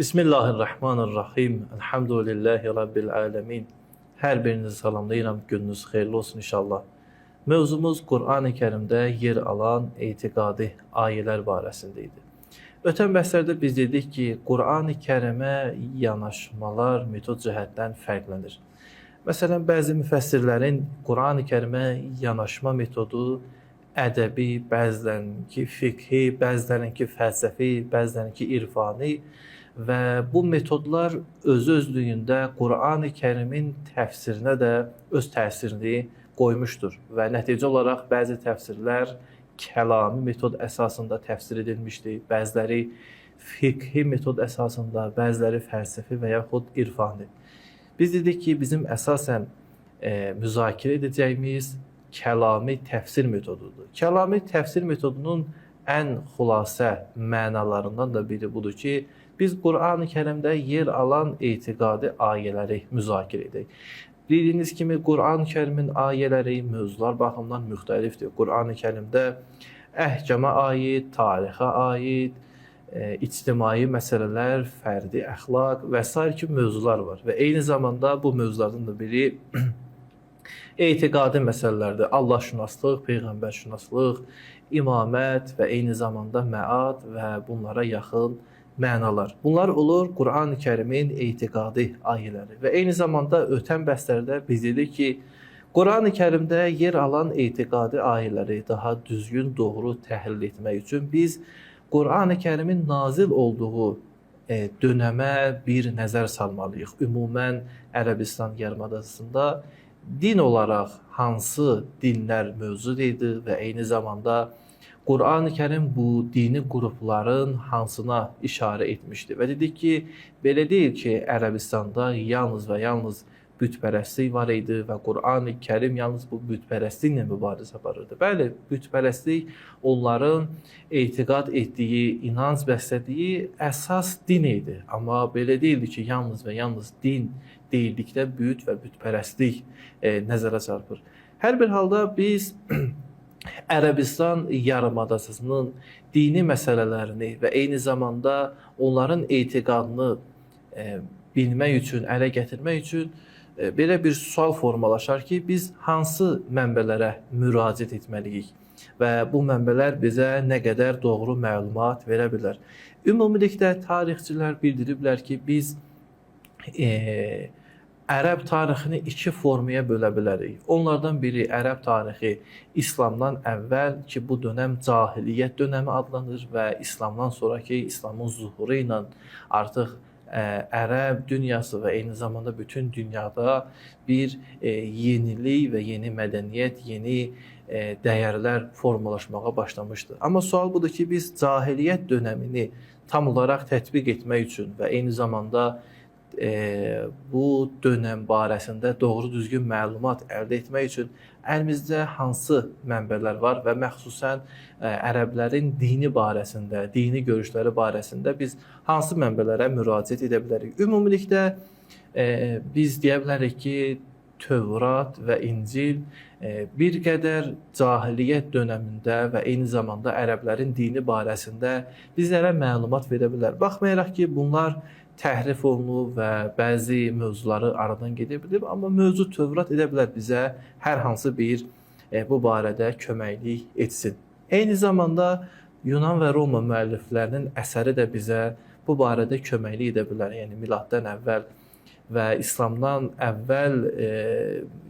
Bismillahirrahmanirrahim. Elhamdülillahi Rabbil alemin. Hər birinizi salamlayıram. Gününüz xeyirli olsun inşallah. Mövzumuz Qur'an-ı Kərimdə yer alan etiqadi ayələr barəsində idi. Ötən bəhslərdə biz dedik ki, Qur'an-ı Kərimə yanaşmalar metod cəhətdən fərqlənir. Məsələn, bəzi müfəssirlərin Qur'an-ı Kərimə yanaşma metodu ədəbi, bəzilərinki fiqhi, bəzilərinki fəlsəfi, bəzilərinki irfani və bu metodlar öz-özlüyündə Qur'an-ı Kərimin təfsirinə də öz təsirini qoymuşdur və nəticə olaraq bəzi təfsirlər kəlami metod əsasında təfsir edilmişdir, bəziləri fiqhi metod əsasında, bəziləri fəlsəfi və yaxud irfani. Biz dedik ki, bizim əsasən müzakirə edəcəyimiz kəlami təfsir metodudur. Kəlami təfsir metodunun ən xülasə mənalarından da biri budur ki, biz Qur'an-ı Kərimdə yer alan etiqadi ayələri müzakirə edək. Bildiyiniz kimi Qur'an-ı Kərimin ayələri mövzular baxımından müxtəlifdir. Qur'an-ı Kərimdə əhkama aid, tarixə aid, ictimai məsələlər, fərdi əxlaq və s. kimi mövzular var. Və eyni zamanda bu mövzulardan da biri etiqadi məsələlərdir. Allahşünaslıq, peyğəmbərşünaslıq, imamət və eyni zamanda məad və bunlara yaxın mənalar. Bunlar olur Qur'an-ı Kərimin etiqadi ayələri. Və eyni zamanda ötən bəhslərdə biz dedik ki, Qur'an-ı Kərimdə yer alan etiqadi ayələri daha düzgün, doğru təhlil etmək üçün biz Qur'an-ı Kərimin nazil olduğu dönəmə bir nəzər salmalıyıq. Ümumən Ərəbistan yarımadasında din olaraq hansı dinlər mövcud idi və eyni zamanda Qur'an-ı Kərim bu dini qrupların hansına işarə etmişdi. Və dedik ki, belə deyil ki, Ərəbistanda yalnız və yalnız bütpərəstlik var idi və Qur'an-ı Kərim yalnız bu bütpərəstliklə mübarizə aparırdı. Bəli, bütpərəstlik onların etiqad etdiyi, inanc bəslədiyi əsas din idi. Amma belə deyildi ki, yalnız və yalnız din deyildikdə büt və bütpərəstlik nəzərə çarpır. Hər bir halda biz Ərəbistan yarımadasının dini məsələlərini və eyni zamanda onların etiqadını bilmək üçün, ələ gətirmək üçün belə bir sual formalaşar ki, biz hansı mənbələrə müraciət etməliyik və bu mənbələr bizə nə qədər doğru məlumat verə bilər. Ümumilikdə tarixçilər bildiriblər ki, biz Ərəb tarixini iki formaya bölə bilərik. Onlardan biri Ərəb tarixi İslamdan əvvəl ki, bu dönəm cahiliyyət dönəmi adlanır və İslamdan sonraki İslamın zuhuru ilə artıq Ərəb dünyası və eyni zamanda bütün dünyada bir yenilik və yeni mədəniyyət, yeni dəyərlər formalaşmağa başlamışdır. Amma sual budur ki, biz cahiliyyət dönəmini tam olaraq tətbiq etmək üçün və eyni zamanda bu dönəm barəsində doğru düzgün məlumat əldə etmək üçün əlimizdə hansı mənbələr var və məxsusən ərəblərin dini barəsində, dini görüşləri barəsində biz hansı mənbələrə müraciət edə bilərik? Ümumilikdə biz deyə bilərik ki, Tövrat və İncil bir qədər cahiliyyət dönəmində və eyni zamanda ərəblərin dini barəsində bizlərə məlumat verə bilər. Baxmayaraq ki, bunlar təhrif olunub və bəzi mövzuları aradan gedə bilir, amma mövcud Tövrat edə bilər bizə hər hansı bir bu barədə köməklik etsin. Eyni zamanda Yunan və Roma müəlliflərinin əsəri də bizə bu barədə köməklik edə bilər. Yəni miladdan əvvəl və İslamdan əvvəl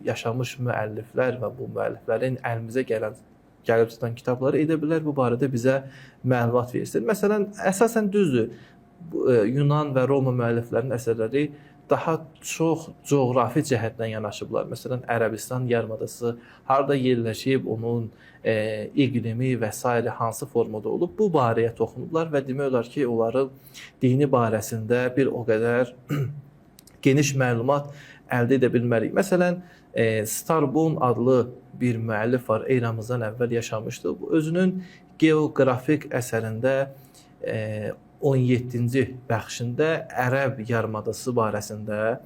yaşamış müəlliflər və bu müəlliflərin əlimizə gəlib tutan kitabları edə bilər, bu barədə bizə məlumat versin. Məsələn, əsasən düzdür, Yunan və Roma müəlliflərinin əsərləri daha çox coğrafi cəhətdən yanaşıblar. Məsələn, Ərəbistan yarımadası harada yerləşib, onun iqlimi və s. hansı formada olub, bu barəyə toxunublar və demək olar ki, onların dini barəsində bir o qədər geniş məlumat əldə edə bilmərik. Məsələn, Strabon adlı bir müəllif var, eramızdan əvvəl yaşamışdı. Bu özünün geoqrafik əsərində 17-ci bəxşində Ərəb yarımadası barəsində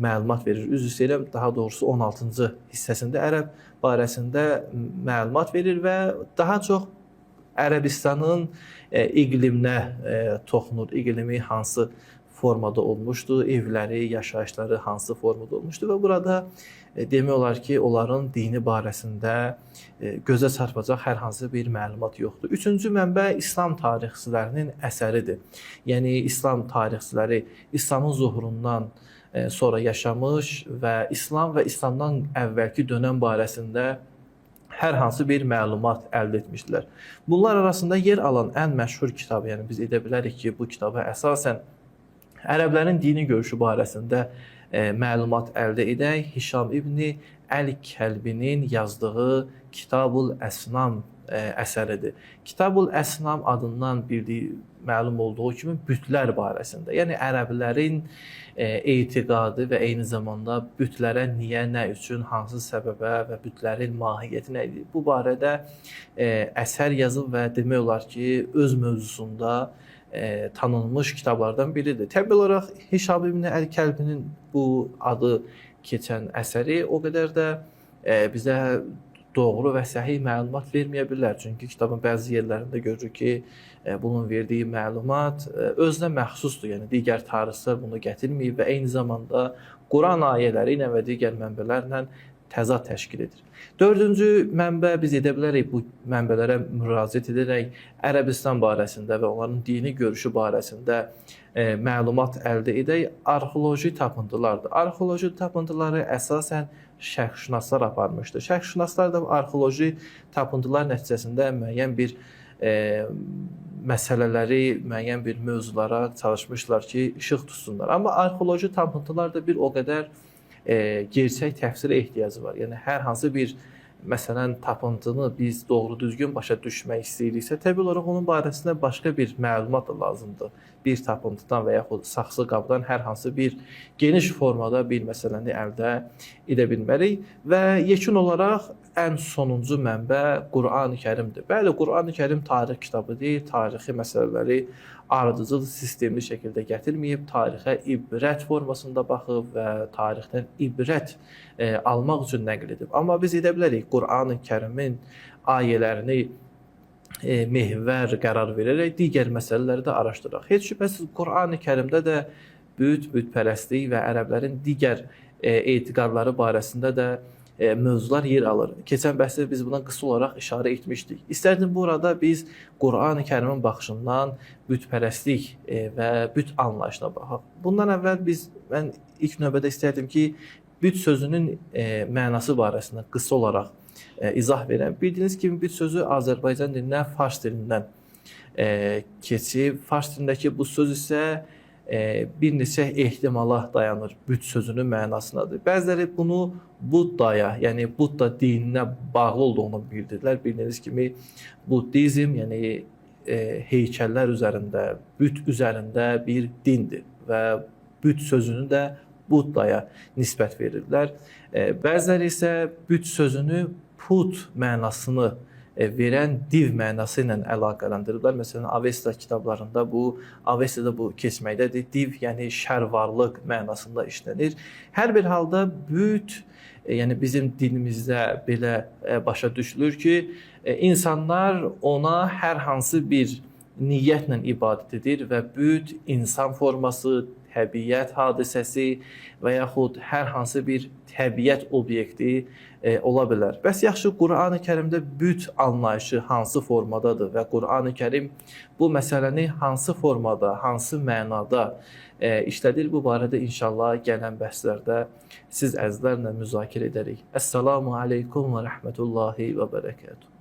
məlumat verir. Üzr istəyirəm, daha doğrusu 16-cı hissəsində Ərəb barəsində məlumat verir və daha çox Ərəbistanın iqliminə toxunur, iqlimi hansı formada olmuşdu, evləri, yaşayışları hansı formada olmuşdu və burada demək olar ki, onların dini barəsində gözə çarpacaq hər hansı bir məlumat yoxdur. Üçüncü mənbə İslam tarixçilərinin əsəridir. Yəni, İslam tarixçiləri İslamın zuhurundan sonra yaşamış və İslamdan əvvəlki dönəm barəsində hər hansı bir məlumat əldə etmişdilər. Bunlar arasında yer alan ən məşhur kitab, yəni biz edə bilərik ki, bu kitaba əsasən ərəblərin dini görüşü barəsində məlumat əldə edək. Hişam İbni Əl-Kəlbinin yazdığı Kitabul Əsnam əsəridir. Kitabul Əsnam adından məlum olduğu kimi bütlər barəsində, yəni ərəblərin etiqadı və eyni zamanda bütlərə niyə, nə üçün, hansı səbəbə və bütlərin mahiyyəti nə idi, bu barədə əsər yazıb və demək olar ki, öz mövzusunda tanınmış kitablardan biridir. Təbii olaraq Hişam İbni Əl-Kəlbinin bu adı keçən əsəri o qədər də bizə doğru və səhih məlumat verməyə bilər. Çünki kitabın bəzi yerlərində görürük ki, bunun verdiyi məlumat özünə məxsusdur. Yəni, digər tarixçilər bunu gətirməyib və eyni zamanda Quran ayələri ilə və digər mənbələrlə təzad təşkil edir. Dördüncü mənbə, biz edə bilərik bu mənbələrə müraciət edərək Ərəbistan barəsində və onların dini görüşü barəsində məlumat əldə edək, arxeoloji tapıntılardır. Arxeoloji tapıntıları əsasən şərqşünaslar aparmışdır. Şərqşünaslar da arxeoloji tapıntılar nəticəsində müəyyən bir məsələləri, müəyyən bir mövzulara çalışmışlar ki, işıq tutsunlar. Amma arxeoloji tapıntılar da bir o qədər gerçək təfsirə ehtiyacı var. Yəni, hər hansı bir məsələn, tapıntını biz doğru düzgün başa düşmək istəyiriksə, təbii olaraq onun barəsində başqa bir məlumat da lazımdır. Bir tapıntıdan və yaxud saxsı qabdan hər hansı bir geniş formada bir məsələni əldə edə bilmərik və yekun olaraq ən sonuncu mənbə Quran-ı Kərimdir. Bəli, Quran-ı Kərim tarix kitabı deyil, tarixi məsələləri ardıcıl, sistemli şəkildə gətirməyib, tarixə ibrət formasında baxıb və tarixdən ibrət almaq üçün nəql edib. Amma biz edə bilərik, Quran-ı Kərimin ayələrini mehvər qərar verərək digər məsələləri də araşdıraq. Heç şübhəsiz, Quran-ı Kərimdə də bütpərəstlik və ərəblərin digər etiqadları barəsində də mövzular yer alır. Keçən bəhsdə biz buna qısa olaraq işarə etmişdik. İstərdim burada biz Quran-ı Kərimin baxışından bütpərəstlik və büt anlayışına baxaq. Bundan əvvəl mən ilk növbədə istərdim ki, büt sözünün mənası barəsində qısa olaraq izah verəm. Bildiyiniz kimi büt sözü Azərbaycan dilindən, fars dilindən keçib. Fars dilindəki bu söz isə bir neçə ehtimala dayanır, büt sözünün mənasındadır. Bəziləri bunu Buddaya, yəni Budda dininə bağlı olduğunu bildirirlər. Bildiyiniz kimi Buddizm, yəni heykəllər üzərində, büt üzərində bir dindir və büt sözünü də Buddaya nisbət verirlər. Bəziləri isə büt sözünü put mənasını verən div mənası ilə əlaqələndiriblər. Məsələn, Avesta kitablarında Avesta'da bu keçməkdədir. Div, yəni şərvarlıq mənasında işlənir. Hər bir halda büt, yəni bizim dilimizdə belə başa düşülür ki, insanlar ona hər hansı bir niyyətlə ibadət edir və büt insan forması, təbiət hadisəsi və yaxud hər hansı bir təbiət obyekti ola bilər. Bəs yaxşı, Quran-ı Kərimdə büt anlayışı hansı formadadır və Quran-ı Kərim bu məsələni hansı formada, hansı mənada işlədir? Bu barədə inşallah gələn bəhslərdə siz əzizlərlə müzakirə edərik. Əssalamu aleykum və rəhmətullahi və bərəkətuhu.